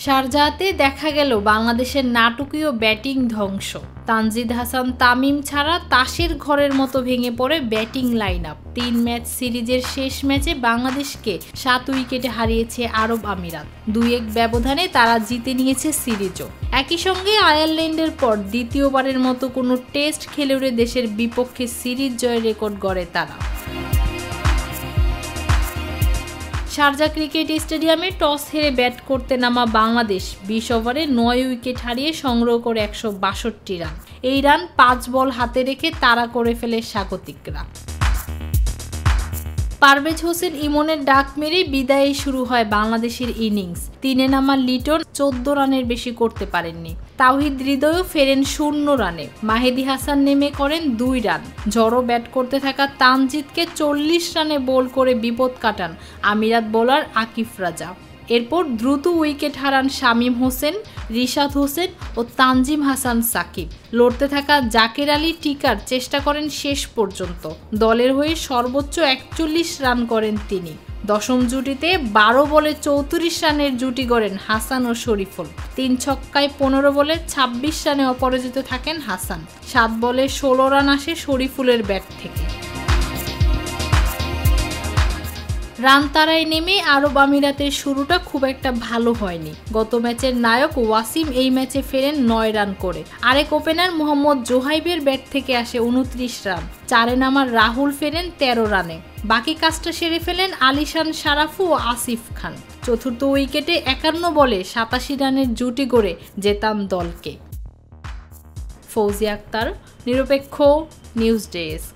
শারজাতে দেখা গেল বাংলাদেশের নাটকীয় ব্যাটিং ধ্বংস। তানজিদ হাসান তামিম ছাড়া তাসের ঘরের মতো ভেঙে পড়ে ব্যাটিং লাইন আপ। 3 ম্যাচ সিরিজের শেষ ম্যাচে বাংলাদেশকে 7 উইকেটে হারিয়েছে আরব আমিরাত। 2-1 ব্যবধানে তারা জিতে নিয়েছে সিরিজও। একই সঙ্গে আয়ারল্যান্ডের পর দ্বিতীয়বারের মতো কোনো টেস্ট খেলুড়ে দেশের বিপক্ষে সিরিজ জয়ের রেকর্ড গড়ে তারা। শারজা ক্রিকেট স্টেডিয়ামে টস হেরে ব্যাট করতে নামা বাংলাদেশ 20 ওভারে 9 উইকেট হারিয়ে সংগ্রহ করে 162 রান। এই রান 5 বল হাতে রেখে তাড়া করে ফেলে স্বাগতিকরা। পারভেজ হোসেন ইমনের ডাক মেরে বিদায়ে শুরু হয় বাংলাদেশের ইনিংস। 3-এ নামা লিটন 14 রানের বেশি করতে পারেননি। তাওহিদ হৃদয়ও ফেরেন 0 রানে। মাহেদী হাসান নেমে করেন 2 রান। ঝড়ো ব্যাট করতে থাকা তানজিদকে 40 রানে বোল্ড করে বিপদ কাটান আমিরাত বোলার আকিফ রাজা। এরপর দ্রুত উইকেট হারান শামীম হোসেন, রিশাদ হোসেন ও তানজিম হাসান সাকিব। লড়তে থাকা জাকের আলী টিকার চেষ্টা করেন শেষ পর্যন্ত। দলের হয়ে সর্বোচ্চ 41 রান করেন তিনি। দশম জুটিতে 12 বলে 34 রানের জুটি গড়েন হাসান ও শরীফুল। 3 ছক্কায় 15 বলে 26 রানে অপরাজিত থাকেন হাসান। 7 বলে 16 রান আসে শরীফুলের ব্যাট থেকে। রান তাড়ায় নেমে আরব আমিরাতের শুরুটা খুব একটা ভালো হয়নি। গত ম্যাচের নায়ক ওয়াসিম এই ম্যাচে ফেরেন 9 রান করে। আরেক ওপেনার মোহাম্মদ জোহাইবের ব্যাট থেকে আসে 29 রান। 4-এ নামার রাহুল ফেরেন 13 রানে। বাকি কাজটা সেরে ফেলেন আলিশান সারাফু ও আসিফ খান। চতুর্থ উইকেটে 51 বলে 87 রানের জুটি গড়ে জেতান দলকে। ফৌজিয়া আক্তার, নিরপেক্ষ, নিউজ ডেস্ক।